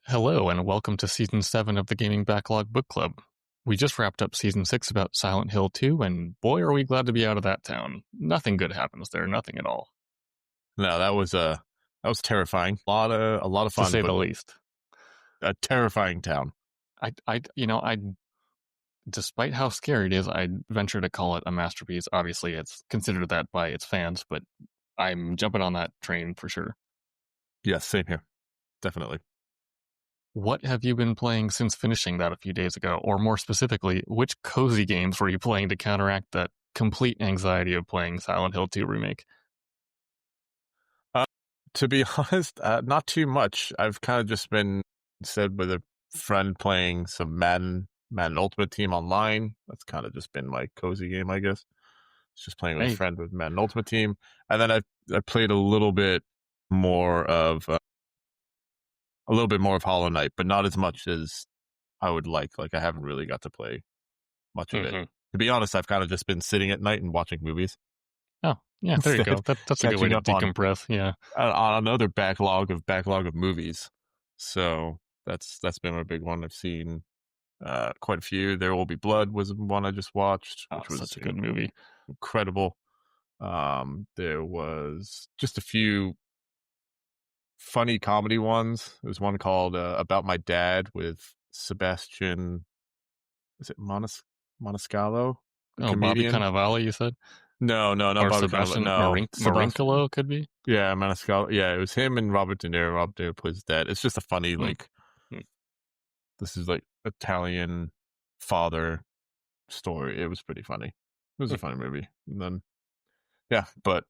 Hello, and welcome to Season 7 of the Gaming Backlog Book Club. We just wrapped up Season 6 about Silent Hill 2, and boy, are we glad to be out of that town. Nothing good happens there, nothing at all. No, that was terrifying. A lot of To fun, say but the least. a terrifying town. I despite how scary it is, I'd venture to call it a masterpiece. Obviously, it's considered that by its fans, but I'm jumping on that train for sure. Yes, same here. Definitely. What have you been playing since finishing that a few days ago? Or more specifically, which cozy games were you playing to counteract that complete anxiety of playing Silent Hill 2 Remake? To be honest, not too much. I've kind of just been said with a friend playing some Madden Ultimate Team online. That's kind of just been my cozy game, I guess. It's just playing with Hey, a friend with Madden Ultimate Team, and then I played a little bit more of Hollow Knight, but not as much as I would like. Like I haven't really got to play much of it. mm-hmm. To be honest, I've kind of just been sitting at night and watching movies Oh, yeah, there you instead, go. That's a good way catching to up on decompress. Yeah. another backlog of movies. So that's been a big one. I've seen quite a few. There Will Be Blood was one I just watched, Oh, which was such a good movie. incredible. There was just a few funny comedy ones. There's one called About My Dad with Sebastian. Is it Maniscalco, a Oh, Bobby comedian? Cannavale, you said? No, not Or Bobby Cannavale. Sebastian No, Sebastian. Marincolo could be? Yeah, Maniscalco. Yeah, it was him and Robert De Niro. Robert De Niro plays dad. It's just a funny, Hmm. like, this is like Italian father story. It was pretty funny. It was a funny movie. And then, yeah, but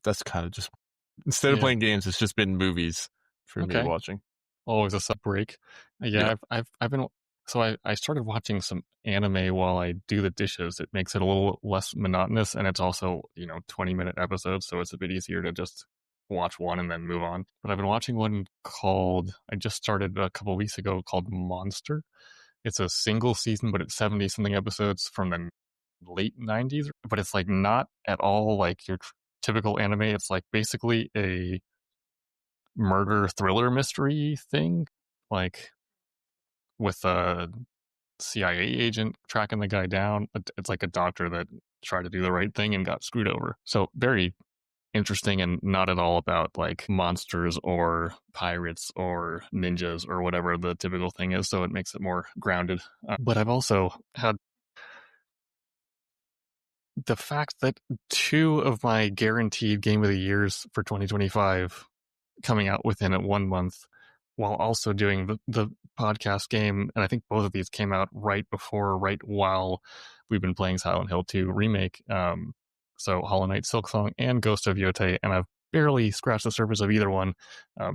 that's kind of just, instead of Yeah. playing games, it's just been movies for me Okay. watching. Always a sub break. Yeah. Yeah, I've been so I started watching some anime while I do the dishes. It makes it a little less monotonous, and it's also 20-minute episodes, so it's a bit easier to just watch one and then move on. But I've been watching one called I just started a couple weeks ago called Monster. It's a single season, but it's 70 something episodes from the late 90s. But it's like not at all like your typical anime. It's like basically a murder thriller mystery thing, like with a CIA agent tracking the guy down. It's like a doctor that tried to do the right thing and got screwed over. So very interesting and not at all about like monsters or pirates or ninjas or whatever the typical thing is. So it makes it more grounded. But I've also had the fact that two of my guaranteed game of the years for 2025 coming out within a 1 month while also doing the podcast game. And I think both of these came out right while we've been playing Silent Hill 2 Remake. So Hollow Knight Silksong and Ghost of Yotei. And I've barely scratched the surface of either one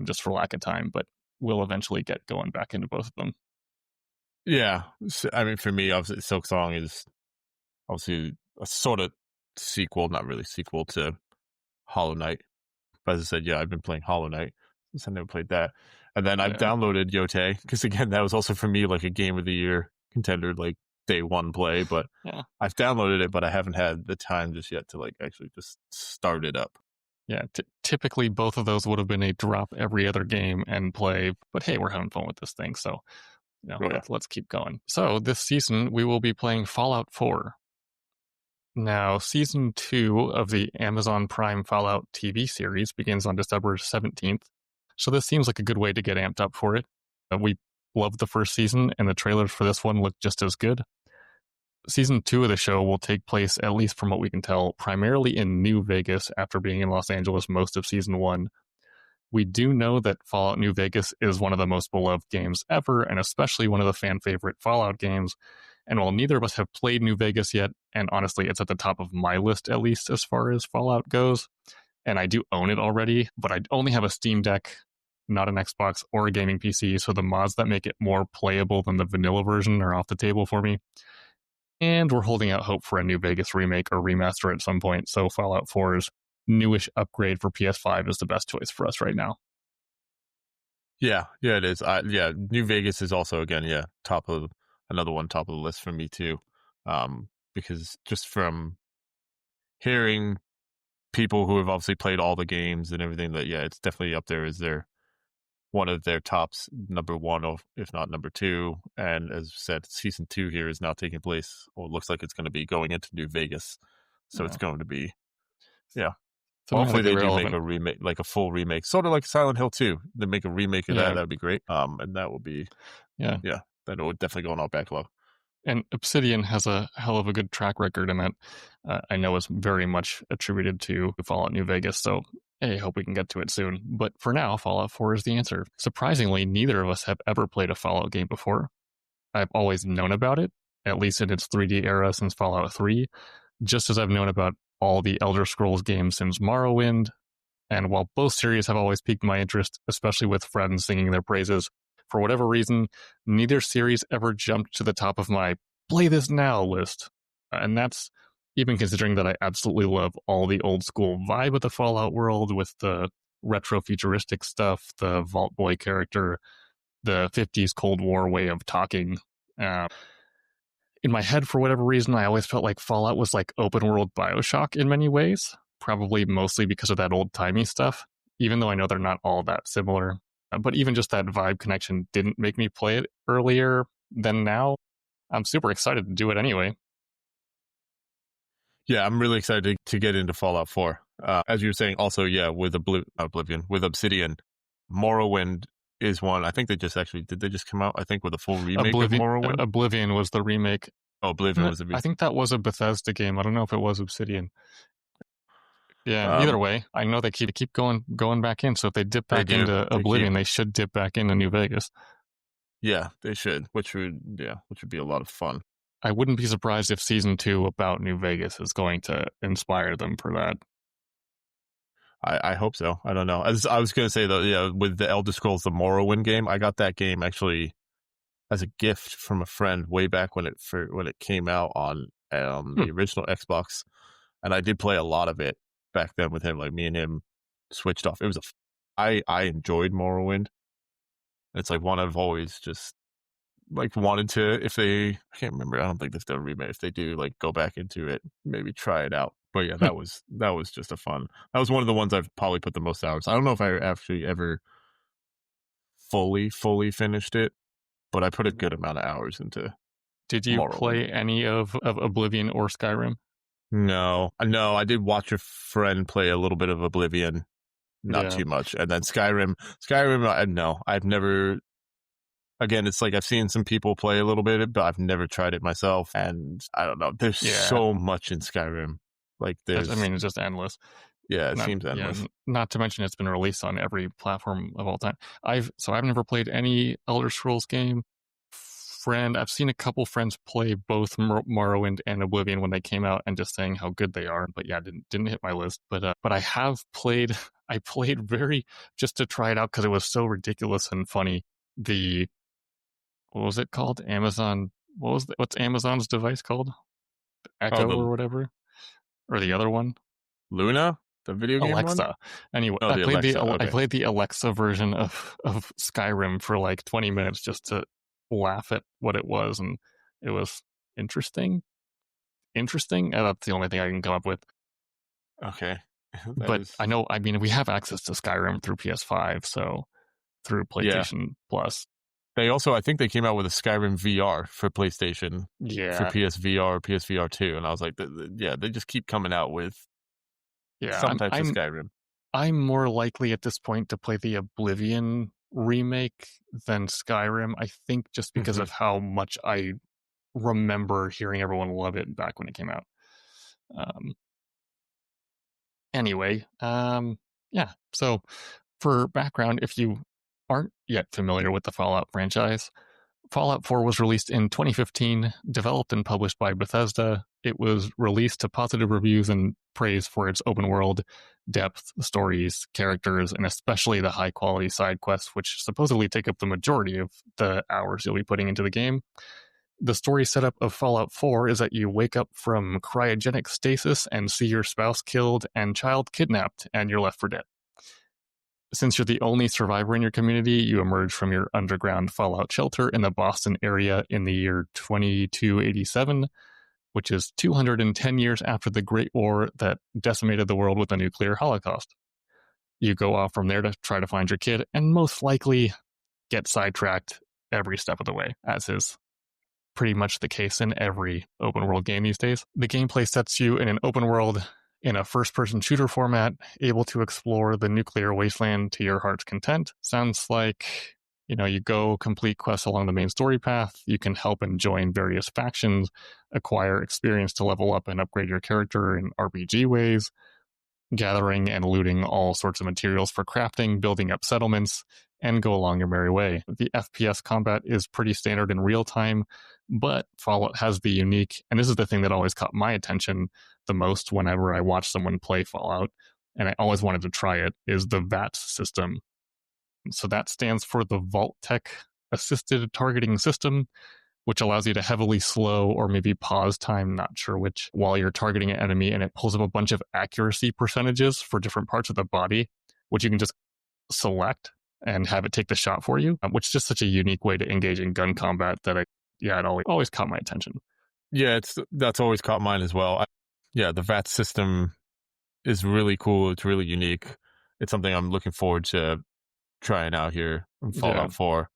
just for lack of time, but we'll eventually get going back into both of them. Yeah. I mean, for me, obviously, Silk Song is obviously a sort of sequel, not really sequel to Hollow Knight. But as I said, yeah, I've been playing Hollow Knight since I never played that. And then I've Yeah. downloaded Yotei because, again, that was also for me like a game of the year contender, like day one play. But Yeah. I've downloaded it, but I haven't had the time just yet to like actually just start it up. Yeah, typically both of those would have been a drop every other game and play, but hey, we're having fun with this thing, so Oh, yeah. let's keep going. So this season we will be playing Fallout 4. Now, season 2 of the Amazon Prime Fallout TV series begins on December 17th, so this seems like a good way to get amped up for it. We loved the first season, and the trailers for this one look just as good. Season 2 of the show will take place, at least from what we can tell, primarily in New Vegas after being in Los Angeles most of season 1. We do know that Fallout New Vegas is one of the most beloved games ever, and especially one of the fan favorite Fallout games. And while neither of us have played New Vegas yet, and honestly, it's at the top of my list at least as far as Fallout goes, and I do own it already, but I only have a Steam Deck, not an Xbox or a gaming PC, so the mods that make it more playable than the vanilla version are off the table for me. And we're holding out hope for a New Vegas remake or remaster at some point, so Fallout 4's newish upgrade for PS5 is the best choice for us right now. Yeah, it is. New Vegas is also, again, top of the list for me too. Because just from hearing people who have obviously played all the games and everything, that it's definitely up there as their one of their tops, number one, or if not number two. And as said, season 2 here is now taking place, or looks like it's going to be going into New Vegas. So it's going to be, yeah. So hopefully they do relevant. make a remake, like a full remake, sort of like Silent Hill 2. They make a remake of that. That'd be great. And that will be, that would definitely go on our backlog. And Obsidian has a hell of a good track record in that. I know is very much attributed to Fallout New Vegas. So I hope we can get to it soon. But for now, Fallout 4 is the answer. Surprisingly, neither of us have ever played a Fallout game before. I've always known about it, at least in its 3D era since Fallout 3, just as I've known about all the Elder Scrolls games since Morrowind. And while both series have always piqued my interest, especially with friends singing their praises, for whatever reason, neither series ever jumped to the top of my play this now list. And that's even considering that I absolutely love all the old school vibe of the Fallout world with the retro futuristic stuff, the Vault Boy character, the 50s Cold War way of talking. In my head, for whatever reason, I always felt like Fallout was like open world Bioshock in many ways, probably mostly because of that old timey stuff, even though I know they're not all that similar. But even just that vibe connection didn't make me play it earlier than now. I'm super excited to do it anyway. Yeah, I'm really excited to get into Fallout 4. As you were saying, also, with Oblivion, with Obsidian, Morrowind is one. I think did they just come out, I think, with a full remake of Morrowind? Oblivion was the remake. Oh, Oblivion was the remake. I think that was a Bethesda game. I don't know if it was Obsidian. Yeah, either way, I know they keep going back in. So if they dip back into Oblivion, they should dip back into New Vegas. Yeah, they should, which would be a lot of fun. I wouldn't be surprised if season 2 about New Vegas is going to inspire them for that. I hope so. I don't know. As I was going to say though, with the Elder Scrolls, the Morrowind game, I got that game actually as a gift from a friend way back when it came out on the original Xbox, and I did play a lot of it back then with him. Like me and him switched off. It was I enjoyed Morrowind. It's like one I've always just like wanted to. I can't remember. I don't think they've done a remake. If they do, like go back into it, maybe try it out. But yeah, that was just a fun. That was one of the ones I've probably put the most hours. I don't know if I actually ever fully finished it, but I put a good amount of hours into. Did you play any of Oblivion or Skyrim? No. I did watch a friend play a little bit of Oblivion, not too much, and then Skyrim. No, I've never. Again, it's like I've seen some people play a little bit, but I've never tried it myself, and I don't know. There's so much in Skyrim. Like it's just endless. Yeah, it seems endless. Yeah, not to mention it's been released on every platform of all time. I've never played any Elder Scrolls game. I've seen a couple friends play both Morrowind and Oblivion when they came out, and just saying how good they are. But yeah, didn't hit my list. But I have played. I played just to try it out because it was so ridiculous and funny. What was it called? Amazon. What's Amazon's device called? Echo or whatever. Or the other one? Luna? The video game Alexa. one? Anyway, I played the Alexa version of Skyrim for like 20 minutes just to laugh at what it was, and it was interesting. And that's the only thing I can come up with. Okay. I know, we have access to Skyrim through PS5, so through PlayStation Plus. They also, I think they came out with a Skyrim VR for PlayStation. Yeah. For PSVR or PSVR 2. And I was like, they just keep coming out with some types of Skyrim. I'm more likely at this point to play the Oblivion remake than Skyrim, I think, just because of how much I remember hearing everyone love it back when it came out. Anyway, so for background, if you aren't yet familiar with the Fallout franchise, Fallout 4 was released in 2015, developed and published by Bethesda. It was released to positive reviews and praise for its open world, depth, stories, characters, and especially the high quality side quests, which supposedly take up the majority of the hours you'll be putting into the game. The story setup of Fallout 4 is that you wake up from cryogenic stasis and see your spouse killed and child kidnapped, and you're left for dead. Since you're the only survivor in your community, you emerge from your underground fallout shelter in the Boston area in the year 2287, which is 210 years after the Great War that decimated the world with a nuclear holocaust. You go off from there to try to find your kid, and most likely get sidetracked every step of the way, as is pretty much the case in every open world game these days. The gameplay sets you in an open world in a first person shooter format, able to explore the nuclear wasteland to your heart's content. Sounds like, you go complete quests along the main story path. You can help and join various factions, acquire experience to level up and upgrade your character in RPG ways, gathering and looting all sorts of materials for crafting, building up settlements, and go along your merry way. The FPS combat is pretty standard in real time, but Fallout has the unique, and this is the thing that always caught my attention the most whenever I watch someone play Fallout, and I always wanted to try it, is the VATS system. So that stands for the Vault-Tec Assisted Targeting System, which allows you to heavily slow or maybe pause time, not sure which, while you're targeting an enemy, and it pulls up a bunch of accuracy percentages for different parts of the body, which you can just select and have it take the shot for you, which is just such a unique way to engage in gun combat that it always caught my attention. Yeah, that's always caught mine as well. The VAT system is really cool. It's really unique. It's something I'm looking forward to trying out here in Fallout 4.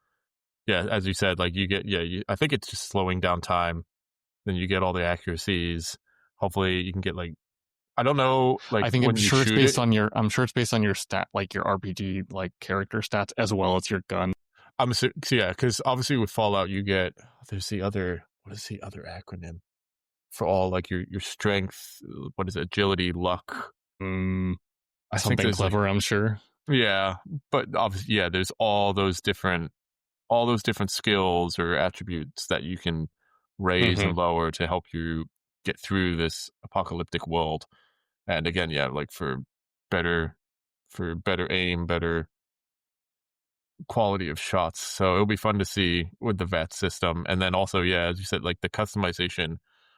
Yeah, as you said, like you get, I think it's just slowing down time. Then you get all the accuracies. Hopefully, you can get I don't know, I think when I'm sure it's based on your stat, like your RPG, like character stats, as well as your gun. Because obviously with Fallout, you get what is the other acronym for all your strength? What is it? Agility, luck. Something clever, I'm sure. Yeah, but obviously, there's all those different skills or attributes that you can raise and lower to help you get through this apocalyptic world. And again, for better aim, better quality of shots. So it'll be fun to see with the VAT system. And then also, as you said, the customization.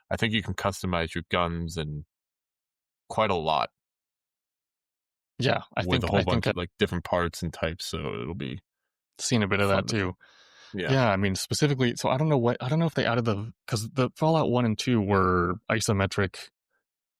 I think you can customize your guns and quite a lot. Yeah, I with think a whole bunch of different parts and types. So it'll be seen a bit of that too. Yeah, I mean specifically. So I don't know if they added because the Fallout 1 and 2 were isometric,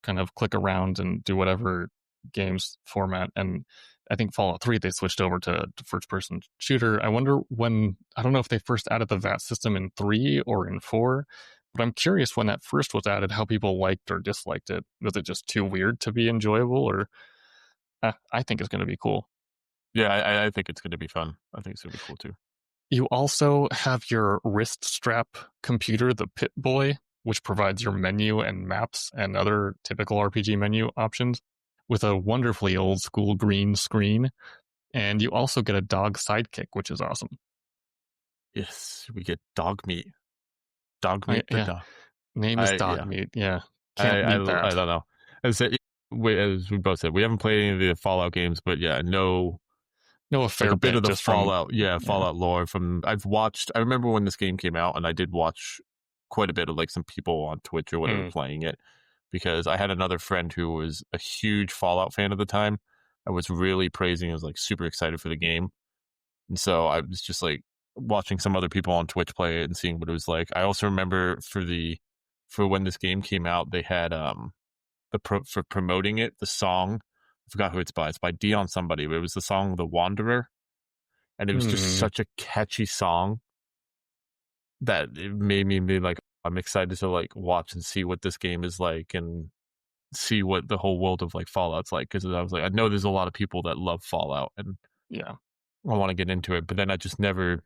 kind of click around and do whatever games format, and I think Fallout 3 they switched over to first person shooter. I wonder I don't know if they first added the VAT system in 3 or in 4, but I'm curious when that first was added, how people liked or disliked it. Was it just too weird to be enjoyable, or I think it's going to be cool. Yeah, I think it's going to be fun. I think it's going to be cool too. You also have your wrist strap computer, the Pip-Boy, which provides your menu and maps and other typical RPG menu options with a wonderfully old school green screen. And you also get a dog sidekick, which is awesome. Yes, we get dog meat. Dog meat. Dog. Name is Dog Meat. Yeah. Can't beat that. I don't know. As we both said, we haven't played any of the Fallout games, but know a fair bit of the Fallout, from, Fallout lore. I remember when this game came out, and I did watch quite a bit of some people on Twitch or whatever playing it, because I had another friend who was a huge Fallout fan at the time. I was really praising. I was super excited for the game, and so I was just watching some other people on Twitch play it and seeing what it was like. I also remember for when this game came out, they had for promoting it, the song. I forgot who it's by. It's by Dion somebody, but it was the song "The Wanderer," and it was just such a catchy song that it made me be I'm excited to watch and see what this game is like and see what the whole world of Fallout's like, because I was I know there's a lot of people that love Fallout and I want to get into it, but then I just never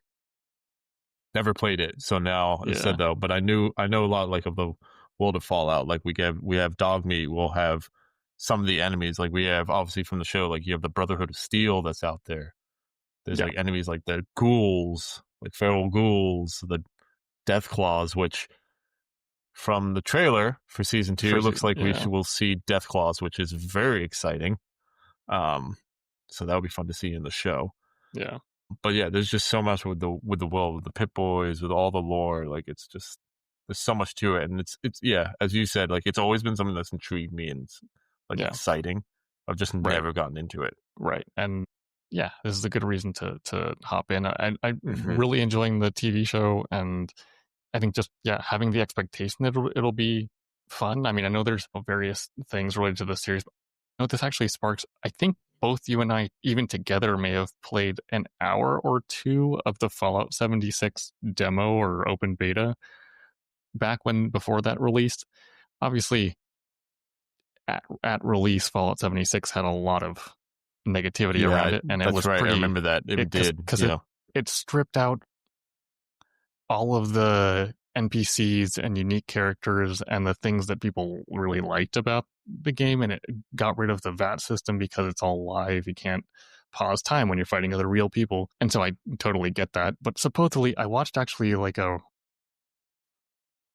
played it. So now instead though, but I know a lot of the world of Fallout. We have dog meat. We'll have some of the enemies. We have obviously from the show. You have the Brotherhood of Steel that's out there. There's enemies like the ghouls, feral ghouls, the Death Claws, which from the trailer for season 2 looks like we'll see Death Claws, which is very exciting. So that'll be fun to see in the show. Yeah. But there's just so much with the world, with the Pip-Boys, with all the lore. It's just there's so much to it, and it's as you said, it's always been something that's intrigued me and exciting. I've just never gotten into it. Right, and this is a good reason to hop in. I'm really enjoying the TV show, and I think just having the expectation that it'll be fun. I mean, I know there's various things related to the series, but this actually sparks, I think, both you and I, even together, may have played an hour or two of the Fallout 76 demo or open beta before that released. Obviously, at release, Fallout 76 had a lot of negativity around it, and it was right. pretty. I remember that because it stripped out all of the NPCs and unique characters and the things that people really liked about the game, and it got rid of the VAT system because it's all live. You can't pause time when you're fighting other real people, and so I totally get that. But supposedly, I watched actually like a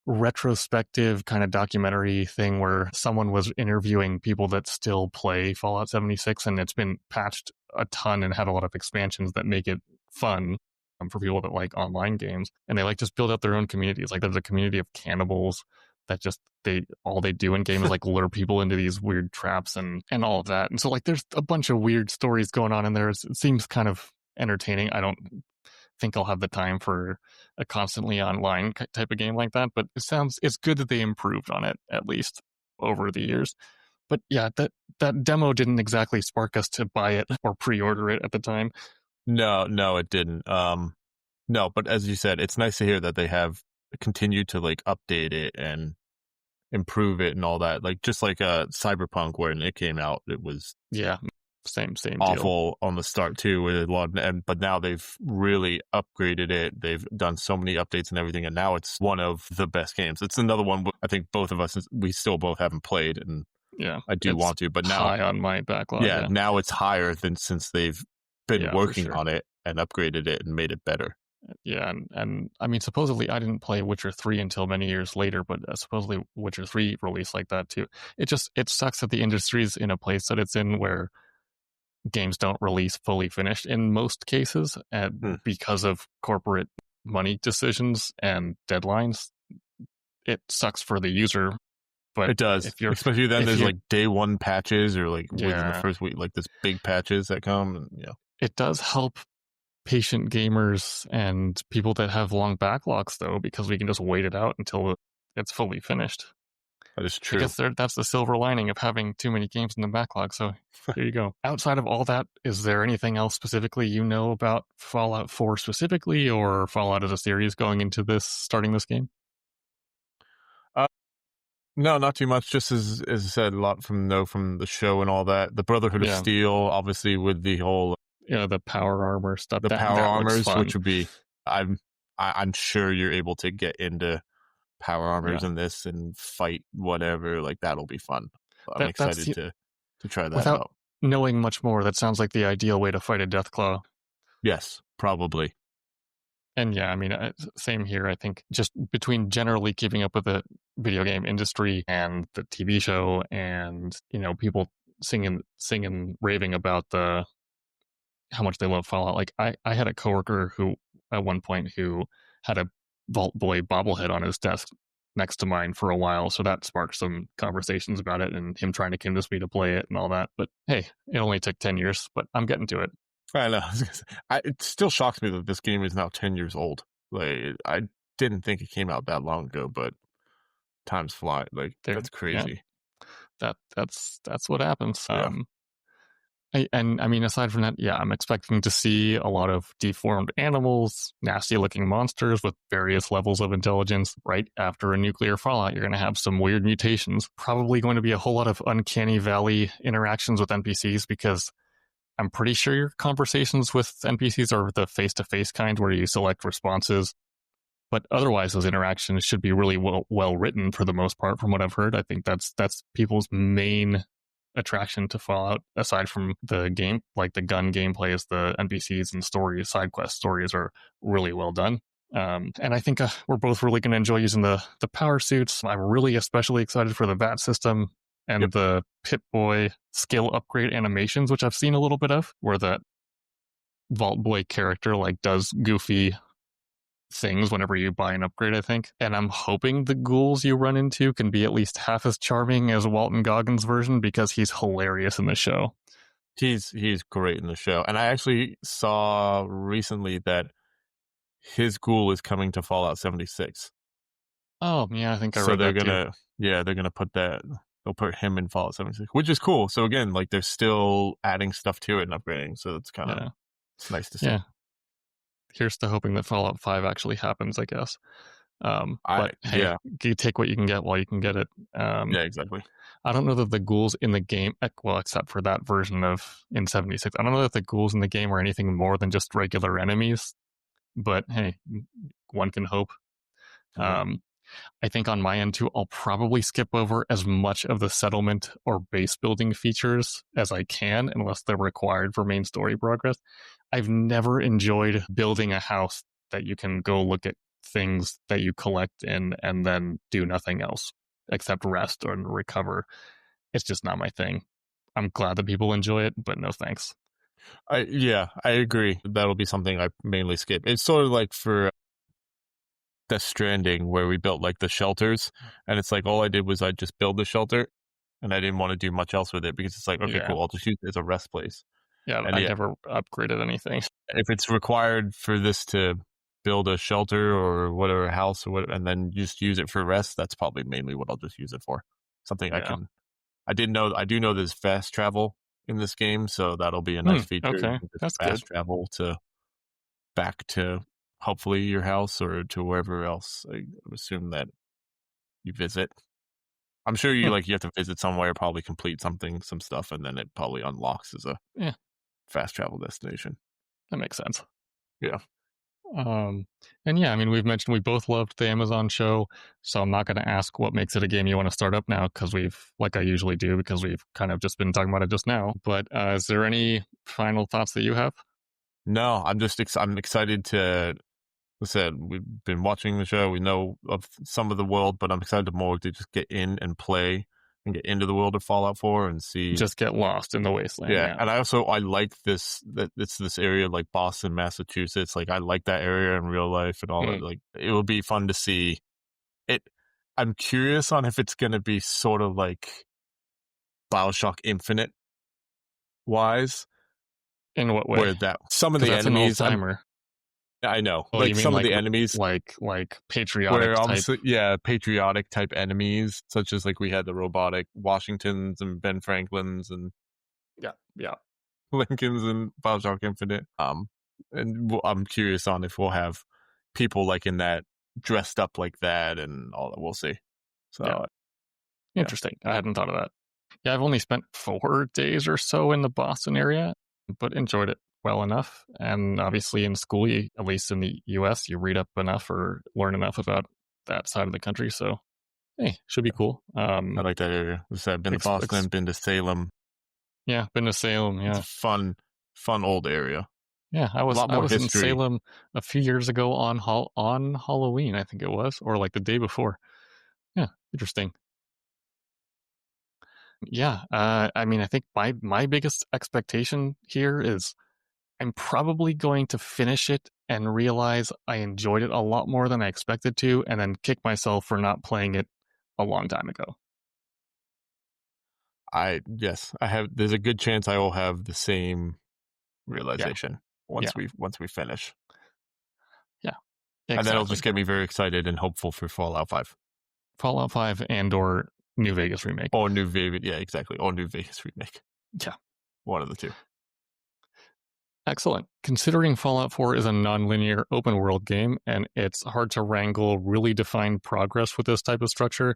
retrospective kind of documentary thing where someone was interviewing people that still play Fallout 76, and it's been patched a ton and had a lot of expansions that make it fun for people that like online games, and they like just build out their own communities. Like there's a community of cannibals that just all they do in game is like lure people into these weird traps and all of that. And so like there's a bunch of weird stories going on in there. It seems kind of entertaining. I don't think I'll have the time for a constantly online type of game like that, but it's good that they improved on it at least over the years. But yeah, that demo didn't exactly spark us to buy it or pre-order it at the time. No, it didn't. No, but as you said, it's nice to hear that they have continued to like update it and improve it and all that. Like just like Cyberpunk, when it came out, it was same awful deal on the start too with a lot, but now they've really upgraded it. They've done so many updates and everything, and now it's one of the best games. It's another one I think both of us, we still both haven't played, and I do want to, but now high on my backlog. Now it's higher than since they've been working on it and upgraded it and made it better. Yeah, and I mean, supposedly I didn't play Witcher 3 until many years later, but supposedly Witcher 3 released like that too. It sucks that the industry's in a place that it's in where games don't release fully finished in most cases, and because of corporate money decisions and deadlines. It sucks for the user, but it does. Especially then there's like day one patches or like within the first week, like this big patches that come. And, it does help patient gamers and people that have long backlogs though, because we can just wait it out until it's fully finished. That is true. I guess that's the silver lining of having too many games in the backlog. So here you go. Outside of all that, is there anything else specifically you know about Fallout 4 specifically, or Fallout as a series going into starting this game? No, not too much. Just as I said, a lot from the show and all that. The Brotherhood of Steel, obviously, with the whole the power armor stuff. The power armors, which would be, I'm sure you're able to get into power armors in this and fight whatever. Like that'll be fun. I'm excited to try that out. Knowing much more, that sounds like the ideal way to fight a Deathclaw. Yes, probably. And yeah, I mean, same here. I think just between generally keeping up with the video game industry and the TV show, and people singing, raving about how much they love Fallout. Like I had a coworker who at one point who had a Vault Boy bobblehead on his desk next to mine for a while, so that sparked some conversations about it and him trying to convince me to play it and all that. But hey, it only took 10 years, but I'm getting to it. I know. It still shocks me that this game is now 10 years old. Like I didn't think it came out that long ago, but times fly. Like that's crazy. Yeah. That's what happens. And I mean, aside from that, I'm expecting to see a lot of deformed animals, nasty looking monsters with various levels of intelligence. Right after a nuclear fallout, you're going to have some weird mutations. Probably going to be a whole lot of uncanny valley interactions with NPCs, because I'm pretty sure your conversations with NPCs are the face-to-face kind where you select responses. But otherwise, those interactions should be really well written for the most part, from what I've heard. I think that's people's main attraction to Fallout, aside from the game, like the gun gameplay, is the NPCs and stories, side quest stories are really well done. And I think we're both really going to enjoy using the power suits. I'm really especially excited for the VAT system and the Pip-Boy skill upgrade animations, which I've seen a little bit of, where that Vault Boy character like does goofy things whenever you buy an upgrade, I think. And I'm hoping the ghouls you run into can be at least half as charming as Walton Goggins' version, because he's hilarious in the show. He's great in the show. And I actually saw recently that his ghoul is coming to Fallout 76. Oh, yeah, I think I read that. So they're gonna put that. they'll put him in Fallout 76, which is cool. So again, like they're still adding stuff to it and upgrading. So it's kind of it's nice to see. Yeah. Here's to hoping that Fallout 5 actually happens, I guess. But hey, you take what you can get while you can get it. Yeah, exactly. I don't know that the ghouls in the game, well, except for that version of in 76, I don't know that the ghouls in the game are anything more than just regular enemies. But hey, one can hope. Mm-hmm. I think on my end too, I'll probably skip over as much of the settlement or base building features as I can, unless they're required for main story progress. I've never enjoyed building a house that you can go look at things that you collect in and then do nothing else except rest or recover. It's just not my thing. I'm glad that people enjoy it, but no thanks. I agree. That'll be something I mainly skip. It's sort of like for Death Stranding, where we built like the shelters, and it's like all I did was I just build the shelter, and I didn't want to do much else with it because it's like, okay, cool, I'll just use it as a rest place. Yeah, and I never upgraded anything. If it's required for this to build a shelter or whatever house or whatever, and then just use it for rest, that's probably mainly what I'll just use it for. Something I can. I do know there's fast travel in this game, so that'll be a nice feature. Okay, that's fast good. travel to back to hopefully your house or to wherever else. I assume that you visit. I'm sure you you have to visit somewhere, probably complete some stuff, and then it probably unlocks as a fast travel destination. That makes sense. Yeah. And yeah, I mean, we've mentioned we both loved the Amazon show, so I'm not going to ask what makes it a game you want to start up now, because like I usually do, because we've kind of just been talking about it just now. But is there any final thoughts that you have? No, I'm excited to. I said we've been watching the show. We know of some of the world, but I'm excited more to just get in and play and get into the world of Fallout 4 and see. Just get lost in the wasteland. Yeah, and I like this that it's this area like Boston, Massachusetts. Like I like that area in real life and all that. Like it will be fun to see it. I'm curious on if it's going to be sort of like BioShock Infinite wise. In what way? Where some of the enemies. I know. Like some of the enemies. Like patriotic type. Patriotic type enemies, such as like we had the robotic Washingtons and Ben Franklins and Lincolns and BioShock Infinite. And I'm curious on if we'll have people like in that dressed up like that and all that. We'll see. So interesting. I hadn't thought of that. Yeah, I've only spent 4 days or so in the Boston area, but enjoyed it well enough. And obviously in school, at least in the US, you read up enough or learn enough about that side of the country. So, hey, should be cool. I like that area. I've been to Boston, been to Salem. Yeah, been to Salem. Yeah, it's a fun old area. Yeah, I was in Salem a few years ago on Halloween, I think it was, or like the day before. Yeah, interesting. Yeah, I mean, I think my biggest expectation here is I'm probably going to finish it and realize I enjoyed it a lot more than I expected to, and then kick myself for not playing it a long time ago. Yes, I have. There's a good chance I will have the same realization once we finish. Yeah, exactly. And that'll just get me very excited and hopeful for Fallout 5. Fallout 5 and/or New Vegas remake. Or New Vegas, yeah, exactly. Or New Vegas remake. Yeah, one of the two. Excellent. Considering Fallout 4 is a non-linear open world game and it's hard to wrangle really defined progress with this type of structure,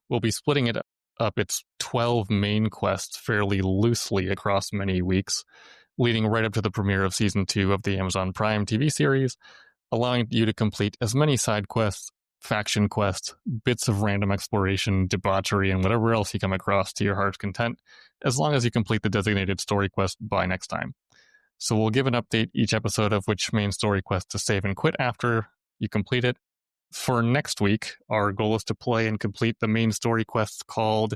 we'll be splitting it up its 12 main quests fairly loosely across many weeks, leading right up to the premiere of Season 2 of the Amazon Prime TV series, allowing you to complete as many side quests, faction quests, bits of random exploration, debauchery, and whatever else you come across to your heart's content, as long as you complete the designated story quest by next time. So we'll give an update each episode of which main story quest to save and quit after you complete it. For next week, our goal is to play and complete the main story quests called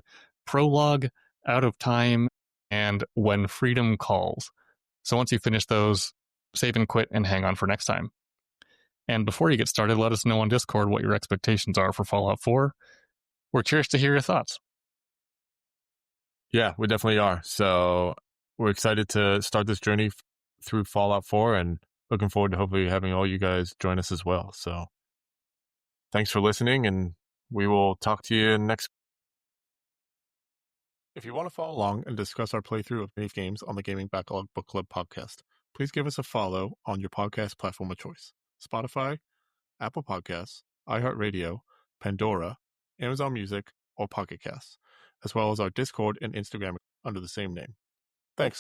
Prologue, Out of Time, and When Freedom Calls. So once you finish those, save and quit and hang on for next time. And before you get started, let us know on Discord what your expectations are for Fallout 4. We're curious to hear your thoughts. Yeah, we definitely are. So we're excited to start this journey through Fallout 4 and looking forward to hopefully having all you guys join us as well. So thanks for listening, and we will talk to you next If you want to follow along and discuss our playthrough of many games on the Gaming Backlog Book Club podcast, please give us a follow on your podcast platform of choice: Spotify, Apple Podcasts, iHeartRadio, Pandora, Amazon Music, or Pocket Casts, as well as our Discord and Instagram under the same name. Thanks.